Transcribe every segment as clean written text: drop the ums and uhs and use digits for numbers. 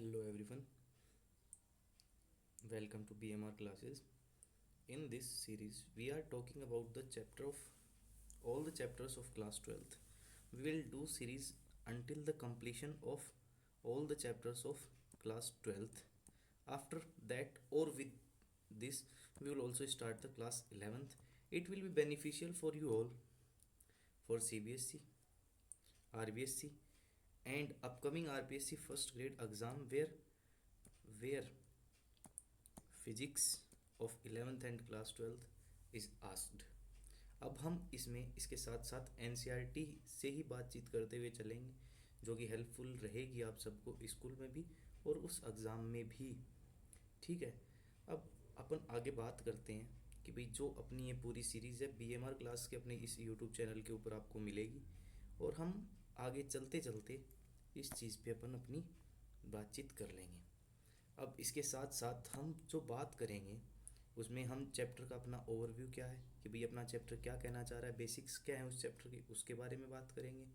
Hello everyone, welcome to BMR classes. In this series, we are talking about the chapter of all the chapters of class 12th. We will do series until the completion of all the chapters of class 12th. After that, or with this, we will also start the class 11th. It will be beneficial for you all for CBSC, RBSC, and upcoming RPSC first grade exam where physics of 11th and class 12th is asked. अब हम इसमें इसके साथ साथ NCERT से ही बातचीत करते हुए चलेंगे, जो कि हेल्पफुल रहेगी आप सबको स्कूल में भी और उस एग्ज़ाम में भी। ठीक है, अब अपन आगे बात करते हैं कि भाई जो अपनी ये पूरी सीरीज़ है बीएमआर क्लास के अपने इस यूट्यूब चैनल के ऊपर आपको मिलेगी, और हम आगे चलते चलते इस चीज़ पे अपन अपनी बातचीत कर लेंगे। अब इसके साथ साथ हम जो बात करेंगे उसमें हम चैप्टर का अपना ओवरव्यू क्या है कि भाई अपना चैप्टर क्या कहना चाह रहा है, बेसिक्स क्या है उस चैप्टर की, उसके बारे में बात करेंगे।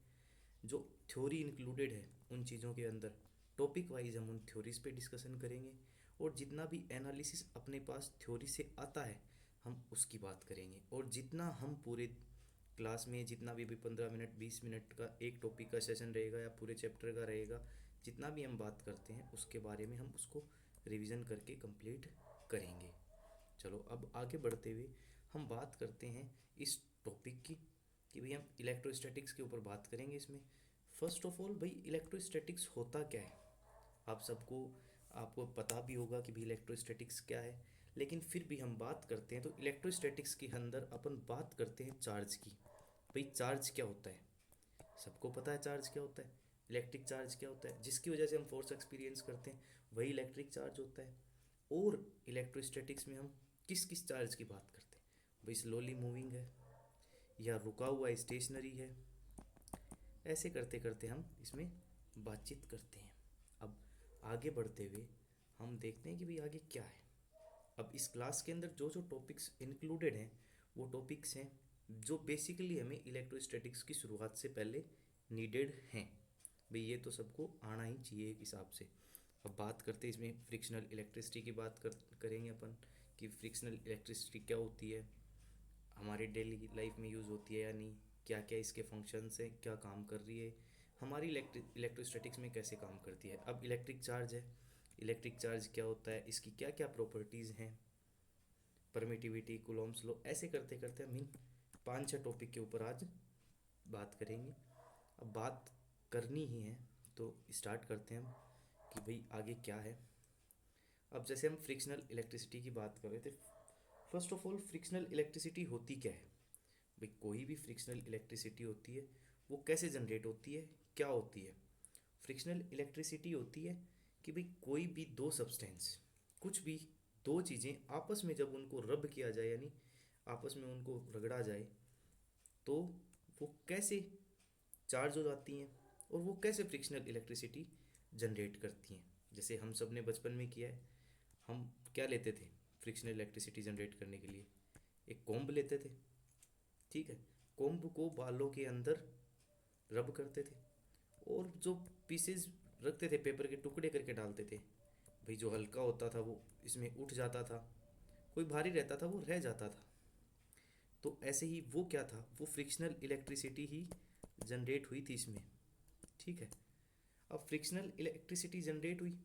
जो थ्योरी इंक्लूडेड है उन चीज़ों के अंदर टॉपिक वाइज हम उन थ्योरीज पे डिस्कशन करेंगे, और जितना भी एनालिसिस अपने पास थ्योरी से आता है हम उसकी बात करेंगे। और जितना हम पूरे क्लास में जितना भी 15 मिनट 20 मिनट का एक टॉपिक का सेशन रहेगा या पूरे चैप्टर का रहेगा, जितना भी हम बात करते हैं उसके बारे में हम उसको रिवीजन करके कंप्लीट करेंगे। चलो अब आगे बढ़ते हुए हम बात करते हैं इस टॉपिक की कि भाई हम इलेक्ट्रोस्टैटिक्स के ऊपर बात करेंगे इसमें। फर्स्ट ऑफ ऑल भाई इलेक्ट्रोस्टैटिक्स होता क्या है, आप सबको आपको पता भी होगा कि भाई इलेक्ट्रोस्टैटिक्स क्या है, लेकिन फिर भी हम बात करते हैं तो इलेक्ट्रोस्टैटिक्स के अंदर अपन बात करते हैं चार्ज की। भाई चार्ज क्या होता है, सबको पता है चार्ज क्या होता है, इलेक्ट्रिक चार्ज क्या होता है, जिसकी वजह से हम फोर्स एक्सपीरियंस करते हैं वही इलेक्ट्रिक चार्ज होता है। और इलेक्ट्रोस्टैटिक्स में हम किस किस चार्ज की बात करते हैं, भाई स्लोली मूविंग है या रुका हुआ स्टेशनरी है, ऐसे करते करते हम इसमें बातचीत करते हैं। अब आगे बढ़ते हुए हम देखते हैं कि भाई आगे क्या है। अब इस क्लास के अंदर जो जो टॉपिक्स इंक्लूडेड हैं वो टॉपिक्स हैं जो बेसिकली हमें इलेक्ट्रोस्टैटिक्स की शुरुआत से पहले नीडेड हैं। भाई ये तो सबको आना ही चाहिए एक हिसाब से। अब बात करते हैं इसमें फ्रिक्शनल इलेक्ट्रिसिटी की करेंगे अपन कि फ्रिक्शनल इलेक्ट्रिसिटी क्या होती है, हमारे डेली लाइफ में यूज़ होती है या नहीं, क्या क्या इसके फंक्शंस हैं, क्या काम कर रही है, हमारी इलेक्ट्रोस्टैटिक्स में कैसे काम करती है। अब इलेक्ट्रिक चार्ज है, इलेक्ट्रिक चार्ज क्या होता है, इसकी क्या क्या प्रॉपर्टीज़ हैं, परमिटिविटी, कूलॉम्स लॉ, ऐसे करते करते हम इन 5-6 टॉपिक के ऊपर आज बात करेंगे। अब बात करनी ही है तो स्टार्ट करते हैं हम कि भाई आगे क्या है। अब जैसे हम फ्रिक्शनल इलेक्ट्रिसिटी की बात कर रहे थे, first of all frictional electricity होती क्या है। भाई कोई भी फ्रिक्शनल इलेक्ट्रिसिटी होती है वो कैसे जनरेट होती है, क्या होती है। फ्रिक्शनल इलेक्ट्रिसिटी होती है कि भाई कोई भी दो सब्सटेंस, कुछ भी दो चीज़ें आपस में जब उनको रब किया जाए यानी आपस में उनको रगड़ा जाए तो वो कैसे चार्ज हो जाती हैं और वो कैसे फ्रिक्शनल इलेक्ट्रिसिटी जनरेट करती हैं। जैसे हम सब ने बचपन में किया है, हम क्या लेते थे फ्रिक्शनल इलेक्ट्रिसिटी जनरेट करने के लिए, एक कॉम्ब लेते थे। ठीक है, कॉम्ब को बालों के अंदर रब करते थे और जो पीसेस रखते थे पेपर के टुकड़े करके डालते थे। भाई जो हल्का होता था वो इसमें उठ जाता था, कोई भारी रहता था वो रह जाता था। तो ऐसे ही वो क्या था, वो फ्रिक्शनल इलेक्ट्रिसिटी ही जनरेट हुई थी इसमें। ठीक है, अब फ्रिक्शनल इलेक्ट्रिसिटी जनरेट हुई,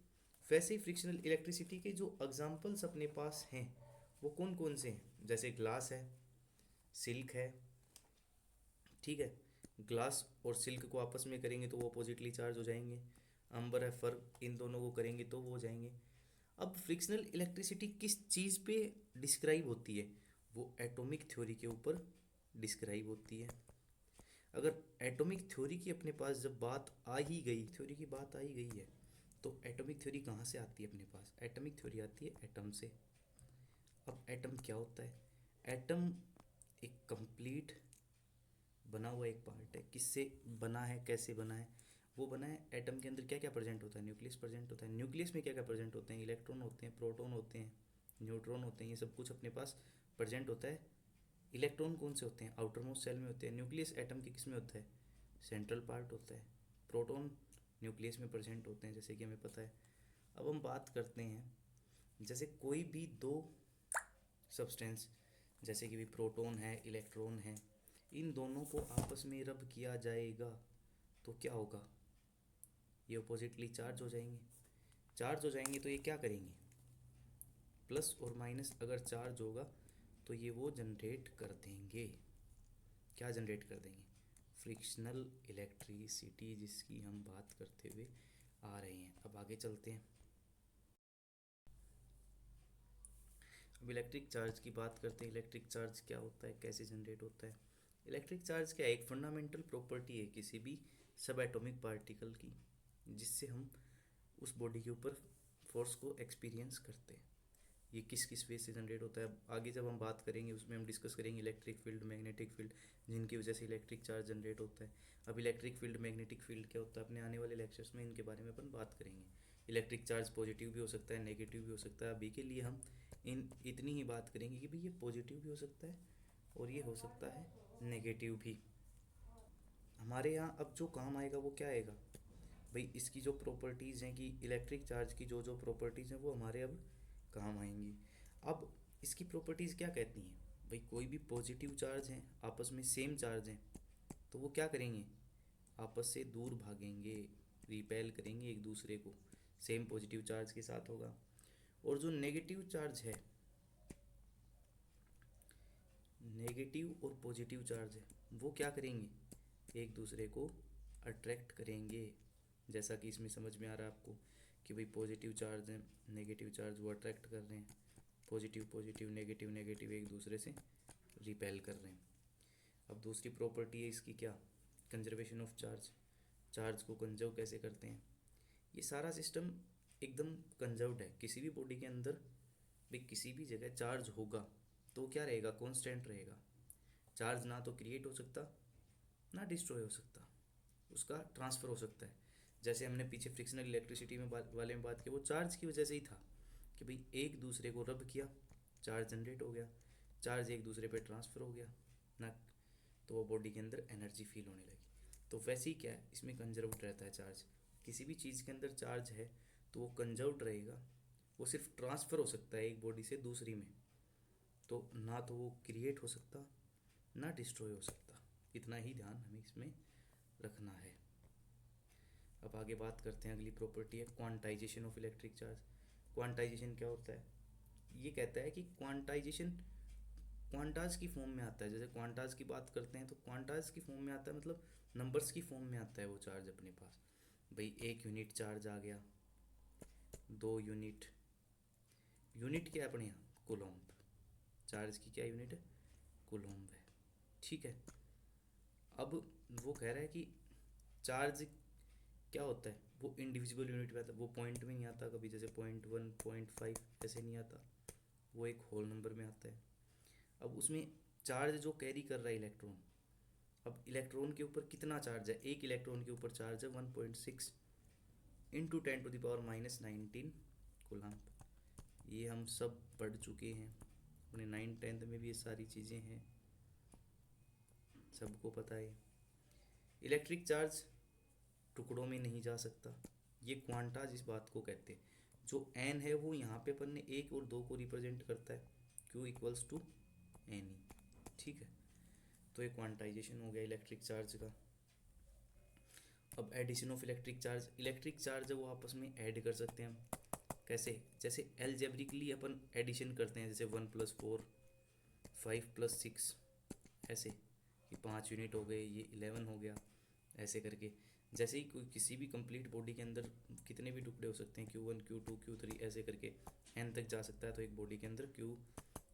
वैसे ही फ्रिक्शनल इलेक्ट्रिसिटी के जो एग्जांपल्स अपने पास हैं वो कौन कौन से हैं। जैसे ग्लास है, सिल्क है। ठीक है, ग्लास और सिल्क को आपस में करेंगे तो वो अपोजिटली चार्ज हो जाएंगे। अंबर है, फर, इन दोनों को करेंगे तो वो हो जाएंगे। अब फ्रिक्शनल इलेक्ट्रिसिटी किस चीज़ पे डिस्क्राइब होती है, वो एटॉमिक थ्योरी के ऊपर डिस्क्राइब होती है। अगर एटॉमिक थ्योरी की अपने पास जब बात आ ही गई, थ्योरी की बात आ ही गई है, तो एटॉमिक थ्योरी कहाँ से आती है अपने पास, एटॉमिक थ्योरी आती है एटम से। अब एटम क्या होता है, एटम एक कंप्लीट बना हुआ एक पार्ट है। किससे बना है, कैसे बना है, वो बना है एटम के अंदर क्या क्या प्रेजेंट होता है, न्यूक्लियस प्रेजेंट होता है। न्यूक्लियस में क्या क्या प्रेजेंट होते हैं, इलेक्ट्रॉन होते हैं, प्रोटॉन होते हैं, न्यूट्रॉन होते हैं, ये सब कुछ अपने पास प्रेजेंट होता है। इलेक्ट्रॉन कौन से होते हैं, आउटर मोस्ट सेल में होते हैं। न्यूक्लियस एटम के किस में होता है, सेंट्रल पार्ट होता है। प्रोटॉन न्यूक्लियस में प्रेजेंट होते हैं जैसे कि हमें पता है। अब हम बात करते हैं, जैसे कोई भी दो सब्सटेंस, जैसे कि भी प्रोटॉन है, इलेक्ट्रॉन है, इन दोनों को आपस में रब किया जाएगा तो क्या होगा, ये अपोजिटली चार्ज हो जाएंगे। चार्ज हो जाएंगे तो ये क्या करेंगे, प्लस और माइनस अगर चार्ज होगा तो ये वो जनरेट कर देंगे। क्या जनरेट कर देंगे, फ्रिक्शनल इलेक्ट्रिसिटी, जिसकी हम बात करते हुए आ रहे हैं। अब आगे चलते हैं, अब इलेक्ट्रिक चार्ज की बात करते हैं। इलेक्ट्रिक चार्ज क्या होता है, कैसे जनरेट होता है। इलेक्ट्रिक चार्ज क्या है, एक फंडामेंटल प्रॉपर्टी है किसी भी सब एटॉमिक पार्टिकल की, जिससे हम उस बॉडी के ऊपर फोर्स को एक्सपीरियंस करते हैं। ये किस किस वे से जनरेट होता है, आगे जब हम बात करेंगे उसमें हम डिस्कस करेंगे इलेक्ट्रिक फील्ड, मैग्नेटिक फील्ड, जिनकी वजह से इलेक्ट्रिक चार्ज जनरेट होता है। अब इलेक्ट्रिक फील्ड, मैग्नेटिक फील्ड क्या होता है, अपने आने वाले लेक्चर्स में इनके बारे में अपन बात करेंगे। इलेक्ट्रिक चार्ज पॉजिटिव भी हो सकता है, नेगेटिव भी हो सकता है। अभी के लिए हम इतनी ही बात करेंगे कि भाई ये पॉजिटिव भी हो सकता है और ये हो सकता है नेगेटिव भी। हमारे यहाँ अब जो काम आएगा वो क्या आएगा भाई, इसकी जो प्रॉपर्टीज़ हैं कि इलेक्ट्रिक चार्ज की जो जो प्रॉपर्टीज़ हैं वो हमारे अब काम आएंगी। अब इसकी प्रॉपर्टीज़ क्या कहती हैं भाई, कोई भी पॉजिटिव चार्ज हैं, आपस में सेम चार्ज हैं, तो वो क्या करेंगे, आपस से दूर भागेंगे, रिपेल करेंगे एक दूसरे को, सेम पॉजिटिव चार्ज के साथ होगा। और जो नेगेटिव चार्ज है, नेगेटिव और पॉजिटिव चार्ज है, वो क्या करेंगे, एक दूसरे को अट्रैक्ट करेंगे। जैसा कि इसमें समझ में आ रहा है आपको कि भाई पॉजिटिव चार्ज है, नेगेटिव चार्ज वो अट्रैक्ट कर रहे हैं, पॉजिटिव पॉजिटिव, नेगेटिव नेगेटिव एक दूसरे से रिपेल कर रहे हैं। अब दूसरी प्रॉपर्टी है इसकी क्या, कंजर्वेशन ऑफ चार्ज, चार्ज को कंजर्व कैसे करते हैं। ये सारा सिस्टम एकदम कंजर्व्ड है। किसी भी बॉडी के अंदर भी किसी भी जगह चार्ज होगा तो क्या रहेगा, कांस्टेंट रहेगा। चार्ज ना तो क्रिएट हो सकता ना डिस्ट्रॉय हो सकता, उसका ट्रांसफ़र हो सकता है। जैसे हमने पीछे फ्रिक्शनल इलेक्ट्रिसिटी में वाले में बात की, वो चार्ज की वजह से ही था कि भाई एक दूसरे को रब किया, चार्ज जनरेट हो गया, चार्ज एक दूसरे पे ट्रांसफ़र हो गया ना, तो वो बॉडी के अंदर एनर्जी फील होने लगी। तो वैसे ही क्या है, इसमें कंजर्व्ड रहता है चार्ज। किसी भी चीज़ के अंदर चार्ज है तो वो कंजर्व्ड रहेगा, वो सिर्फ ट्रांसफ़र हो सकता है एक बॉडी से दूसरी में, तो ना तो वो क्रिएट हो सकता ना डिस्ट्रॉय हो सकता। इतना ही ध्यान हमें इसमें रखना है। अब आगे बात करते हैं, अगली प्रॉपर्टी है quantization of electric charge. Quantization क्या होता है, ये कहता है कि क्वांटाइजेशन क्वांटाज की फॉर्म में आता है। जैसे क्वांटाज की बात करते हैं तो क्वांटाज की फॉर्म में आता है, मतलब नंबर्स की फॉर्म में आता है वो चार्ज अपने पास। भाई 1 यूनिट चार्ज आ गया, 2 यूनिट, यूनिट क्या है अपने यहाँ कूलम्ब, चार्ज की क्या यूनिट है, कूलम्ब है, ठीक है। अब वो कह रहा है कि चार्ज क्या होता है, वो इंडिविजुअल यूनिट में आता है, वो पॉइंट में नहीं आता कभी, जैसे 0.1 0.5 ऐसे नहीं आता, वो एक होल नंबर में आता है। अब उसमें चार्ज जो कैरी कर रहा है इलेक्ट्रॉन, अब इलेक्ट्रॉन के ऊपर कितना चार्ज है, एक इलेक्ट्रॉन के ऊपर चार्ज है 1.6 इंटू 10⁻⁹ कूलम्ब। ये हम सब पढ़ चुके हैं अपने 9th 10th में भी, ये सारी चीज़ें हैं, सबको पता है। इलेक्ट्रिक चार्ज टुकड़ों में नहीं जा सकता, ये क्वांटाज इस बात को कहते हैं। जो एन है वो यहाँ पे अपन ने 1 और 2 को रिप्रेजेंट करता है, Q equals to N E, ठीक है। तो ये क्वांटाइजेशन हो गया इलेक्ट्रिक चार्ज का। अब एडिशन ऑफ इलेक्ट्रिक चार्ज वो आपस में ऐड कर सकते हैं हम, कैसे, जैसे एलजेब्रिकली अपन एडिशन करते हैं, जैसे 1+4 5+6 ऐसे, ये 5 यूनिट हो गए, ये 11 हो गया, ऐसे करके। जैसे ही कोई किसी भी कंप्लीट बॉडी के अंदर कितने भी टुकड़े हो सकते हैं, Q1 Q2 Q3 ऐसे करके n तक जा सकता है, तो एक बॉडी के अंदर Q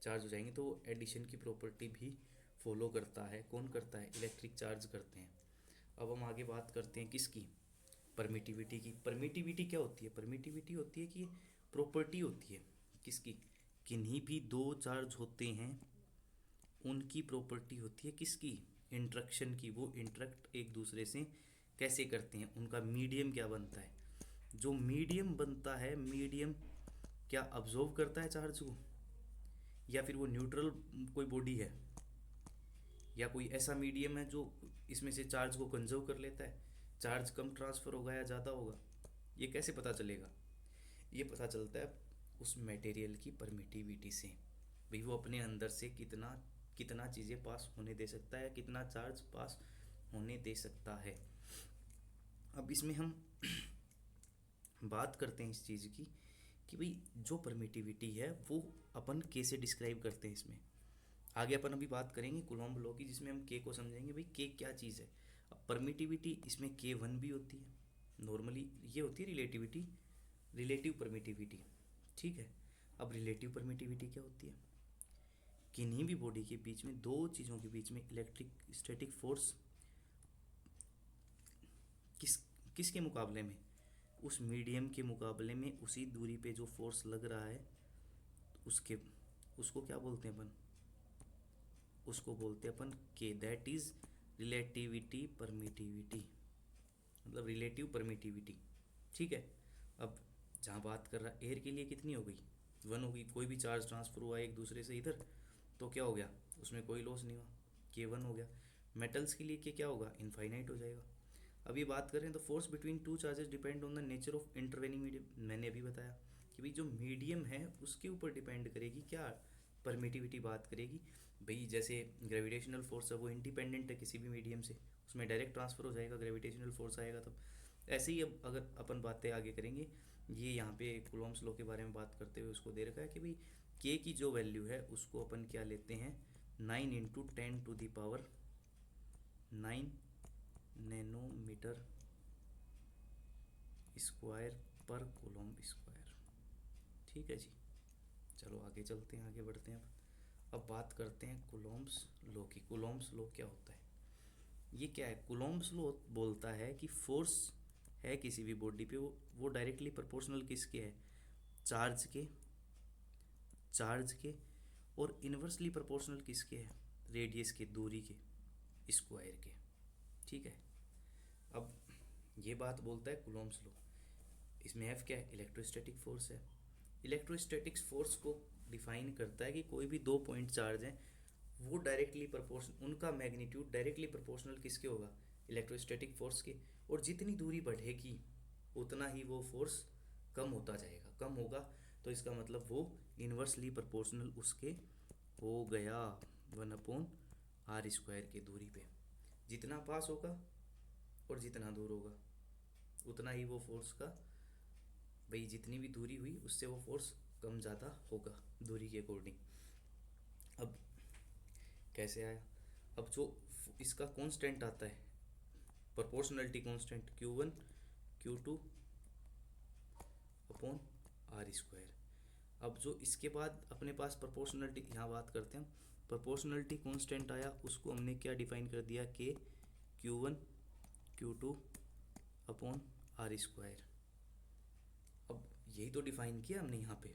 चार्ज हो जाएंगे। तो एडिशन की प्रॉपर्टी भी फॉलो करता है, कौन करता है, इलेक्ट्रिक चार्ज करते हैं। अब हम आगे बात करते हैं किसकी, परमिटिविटी की। परमिटिविटी क्या होती है, परमिटिविटी होती है कि प्रॉपर्टी होती है किसकी, किन्हीं भी दो चार्ज होते हैं उनकी प्रॉपर्टी होती है किसकी, इंट्रैक्शन की। वो इंट्रैक्ट एक दूसरे से कैसे करते हैं, उनका मीडियम क्या बनता है। जो मीडियम बनता है, मीडियम क्या अब्जॉर्व करता है चार्ज को, या फिर वो न्यूट्रल कोई बॉडी है, या कोई ऐसा मीडियम है जो इसमें से चार्ज को कंजर्व कर लेता है, चार्ज कम ट्रांसफ़र होगा या ज़्यादा होगा, ये कैसे पता चलेगा। ये पता चलता है उस मटेरियल की परमिटिविटी से, भाई वो अपने अंदर से कितना कितना चीज़ें पास होने दे सकता है, कितना चार्ज पास होने दे सकता है। अब इसमें हम बात करते हैं इस चीज़ की कि भाई जो परमिटिविटी है वो अपन कैसे डिस्क्राइब करते हैं। इसमें आगे अपन अभी बात करेंगे कूलॉम लॉ की, जिसमें हम के को समझेंगे भाई के क्या चीज़ है। अब परमिटिविटी इसमें के वन भी होती है, नॉर्मली ये होती है रिलेटिविटी, रिलेटिव परमिटिविटी, ठीक है। अब रिलेटिव परमिटिविटी क्या होती है, किन्हीं भी बॉडी के बीच में, दो चीज़ों के बीच में इलेक्ट्रिक स्टैटिक फोर्स किस किसके मुकाबले में, उस मीडियम के मुकाबले में उसी दूरी पे जो फोर्स लग रहा है उसके, उसको क्या बोलते हैं अपन, उसको बोलते हैं अपन के, दैट इज रिलेटिविटी परमिटिविटी, मतलब रिलेटिव परमिटिविटी, ठीक है। अब जहाँ बात कर रहा एयर के लिए कितनी हो गई, वन होगी, कोई भी चार्ज ट्रांसफर हुआ एक दूसरे से इधर तो क्या हो गया, उसमें कोई लॉस नहीं हुआ, के वन हो गया। मेटल्स के लिए क्या होगा, इनफाइनाइट हो जाएगा। अब ये बात करें तो force between two charges depend on the nature of intervening medium, मैंने अभी बताया कि भाई जो मीडियम है उसके ऊपर डिपेंड करेगी क्या परमिटिविटी बात करेगी। भाई जैसे ग्रेविटेशनल फोर्स है वो इंडिपेंडेंट है किसी भी मीडियम से, उसमें डायरेक्ट ट्रांसफर हो जाएगा, ग्रेविटेशनल फोर्स आएगा तब। ऐसे ही अब अगर अपन बातें आगे करेंगे, ये यहाँ पे कूलॉम्स लॉ के बारे में बात करते हुए उसको दे रखा है कि भाई के की जो वैल्यू है उसको अपन क्या लेते हैं, 9 × 10⁻⁹ नैनोमीटर स्क्वायर पर कूलॉम स्क्वायर, ठीक है जी। चलो आगे चलते हैं, आगे बढ़ते हैं। अब बात करते हैं कूलॉम्स लॉ की। कूलॉम्स लॉ क्या होता है, ये क्या है, कूलॉम्स लॉ बोलता है कि फोर्स है किसी भी बॉडी पे, वो डायरेक्टली प्रोपोर्शनल किसके है, चार्ज के, चार्ज के, और इन्वर्सली प्रोपोर्शनल किसके है, रेडियस के, दूरी के, स्क्वायर के, ठीक है। अब ये बात बोलता है कूलॉम्स लॉ। इसमें एफ क्या है, इलेक्ट्रोस्टैटिक फोर्स है। इलेक्ट्रोस्टैटिक्स फोर्स को डिफाइन करता है कि कोई भी दो पॉइंट चार्ज हैं वो डायरेक्टली प्रोपोर्शनल, उनका मैग्नीट्यूड डायरेक्टली प्रोपोर्शनल किसके होगा, इलेक्ट्रोस्टैटिक फोर्स के, और जितनी दूरी बढ़ेगी उतना ही वो फोर्स कम होता जाएगा, कम होगा तो इसका मतलब वो इन्वर्सली प्रोपोर्शनल उसके हो गया, 1/r² की दूरी पे, जितना पास होगा और जितना दूर होगा उतना ही वो फोर्स का, भाई जितनी भी दूरी हुई उससे वो फोर्स कम ज़्यादा होगा दूरी के अकॉर्डिंग। अब कैसे आया, अब जो इसका कांस्टेंट आता है प्रोपोर्शनलिटी कांस्टेंट, Q1Q2/r²। अब जो इसके बाद अपने पास प्रोपोर्शनलिटी, यहाँ बात करते हैं प्रोपोर्शनलिटी कांस्टेंट आया, उसको हमने क्या डिफाइन कर दिया, के Q1Q2/r²। अब यही तो डिफाइन किया हमने यहाँ पे।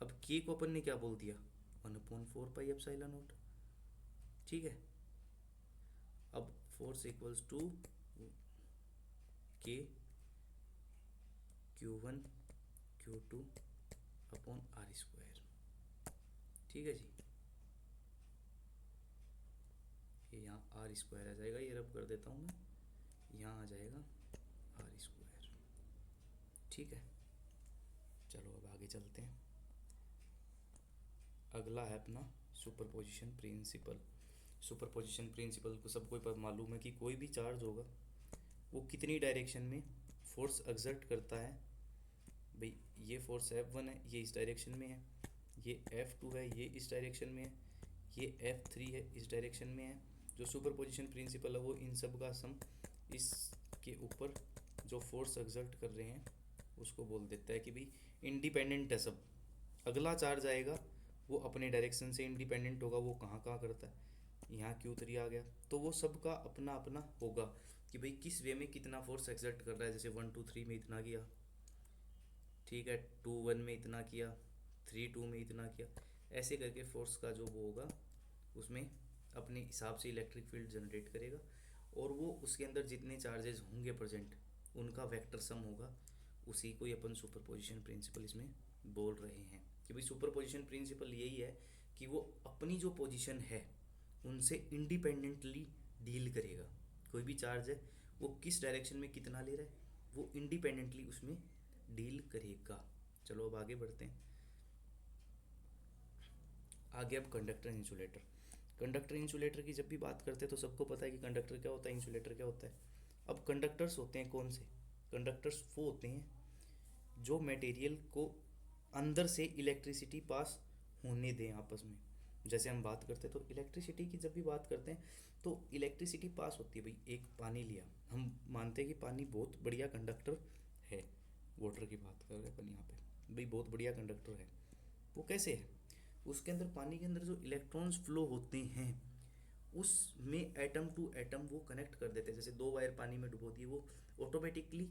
अब के को अपन ने क्या बोल दिया, 1/4πε0, ठीक है। अब फोर्स इक्वल्स टू के Q1Q2/r², ठीक है जी। ये यहाँ r² आ जाएगा, ये रब कर देता हूँ मैं, यहाँ आ जाएगा r², ठीक है। चलो अब आगे चलते हैं। अगला है अपना सुपरपोजिशन प्रिंसिपल। सुपरपोजिशन प्रिंसिपल को सबको पर मालूम है कि कोई भी चार्ज होगा वो कितनी डायरेक्शन में फोर्स एक्सर्ट करता है। भाई ये फोर्स F1 है, ये इस डायरेक्शन में है, ये F2 है, ये इस डायरेक्शन में है, ये F3 है, इस डायरेक्शन में है। जो सुपरपोजिशन प्रिंसिपल है वो इन सब का सम इसके ऊपर जो फोर्स एक्सर्ट कर रहे हैं उसको बोल देता है कि भाई इंडिपेंडेंट है सब। अगला चार्ज आएगा वो अपने डायरेक्शन से इंडिपेंडेंट होगा, वो कहाँ कहाँ करता है, यहाँ Q3 आ गया, तो वो सबका अपना अपना होगा कि भाई किस वे में कितना फोर्स एक्सर्ट कर रहा है। जैसे 1 2 3 में इतना किया, ठीक है, 2 1 में इतना किया, 3 2 में इतना किया, ऐसे करके फोर्स का जो वो होगा उसमें अपने हिसाब से इलेक्ट्रिक फील्ड जनरेट करेगा, और वो उसके अंदर जितने चार्जेस होंगे प्रेजेंट उनका वेक्टर सम होगा। उसी को ही अपन सुपरपोजिशन प्रिंसिपल इसमें बोल रहे हैं कि भाई सुपरपोजिशन प्रिंसिपल यही है कि वो अपनी जो पोजीशन है उनसे इंडिपेंडेंटली डील करेगा। कोई भी चार्ज है वो किस डायरेक्शन में कितना ले रहा है वो इंडिपेंडेंटली उसमें डील करेगा। चलो अब आगे बढ़ते हैं। आगे अब कंडक्टर इंसुलेटर। कंडक्टर इंसुलेटर की जब भी बात करते हैं तो सबको पता है कि कंडक्टर क्या होता है, इंसुलेटर क्या होता है। अब कंडक्टर्स होते हैं कौन से? कंडक्टर्स वो होते हैं जो मटेरियल को अंदर से इलेक्ट्रिसिटी पास होने दें आपस में। जैसे हम बात करते हैं तो इलेक्ट्रिसिटी की जब भी बात करते हैं तो इलेक्ट्रिसिटी पास होती है। भाई एक पानी लिया, हम मानते हैं कि पानी बहुत बढ़िया कंडक्टर है। वाटर की बात कर रहे हैं अपन यहाँ पे, भाई बहुत बढ़िया कंडक्टर है। वो कैसे है? उसके अंदर, पानी के अंदर जो इलेक्ट्रॉन्स फ्लो होते हैं उसमें एटम टू एटम वो कनेक्ट कर देते हैं। जैसे दो वायर पानी में डुबो दिए, वो ऑटोमेटिकली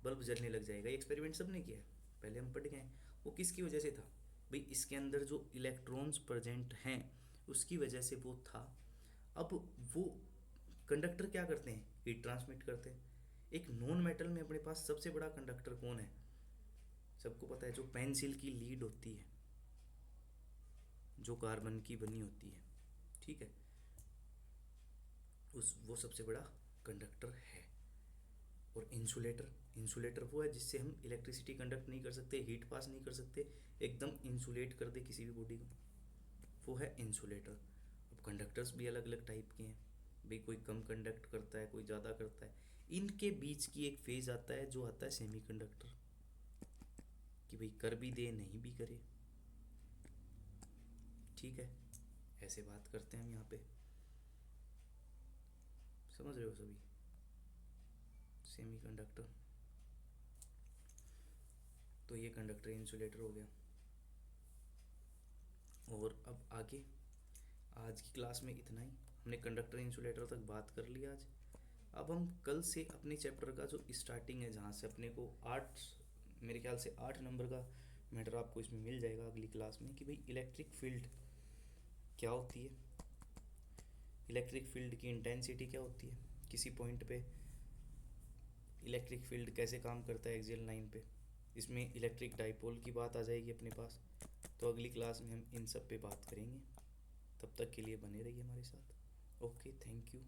बल्ब जलने लग जाएगा। ये एक्सपेरिमेंट सबने किया है, पहले हम पढ़ गए हैं। वो किसकी वजह से था? भाई इसके अंदर जो इलेक्ट्रॉन्स प्रेजेंट हैं उसकी वजह से वो था। अब वो कंडक्टर क्या करते हैं? हीट ट्रांसमिट करते हैं। एक नॉन मेटल में अपने पास सबसे बड़ा कंडक्टर कौन है? सबको पता है, जो पेंसिल की लीड होती है, जो कार्बन की बनी होती है, ठीक है, उस वो सबसे बड़ा कंडक्टर है। और इंसुलेटर, इंसुलेटर वो है जिससे हम इलेक्ट्रिसिटी कंडक्ट नहीं कर सकते, हीट पास नहीं कर सकते, एकदम इंसुलेट कर दे किसी भी बॉडी को, वो है इंसुलेटर। अब कंडक्टर्स भी अलग अलग टाइप के हैं। भाई कोई कम कंडक्ट करता है, कोई ज़्यादा करता है। इनके बीच की एक फेज आता है जो आता है सेमीकंडक्टर, कि भाई कर भी दे नहीं भी करे, ठीक है। ऐसे बात करते हैं हम यहाँ पे, समझ रहे हो सभी? सेमीकंडक्टर, तो ये कंडक्टर इंसुलेटर हो गया। और अब आगे, आज की क्लास में इतना ही। हमने कंडक्टर इंसुलेटर तक बात कर लिया आज। अब हम कल से अपने चैप्टर का जो स्टार्टिंग है, जहाँ से अपने को 8, मेरे ख्याल से 8 नंबर का मैटर आपको इसमें मिल जाएगा अगली क्लास में, कि भाई इलेक्ट्रिक फील्ड क्या होती है, इलेक्ट्रिक फील्ड की इंटेंसिटी क्या होती है, किसी पॉइंट पे इलेक्ट्रिक फील्ड कैसे काम करता है एक्सियल लाइन पे। इसमें इलेक्ट्रिक डाइपोल की बात आ जाएगी अपने पास। तो अगली क्लास में हम इन सब पे बात करेंगे। तब तक के लिए बने रहिए हमारे साथ। Okay, thank you.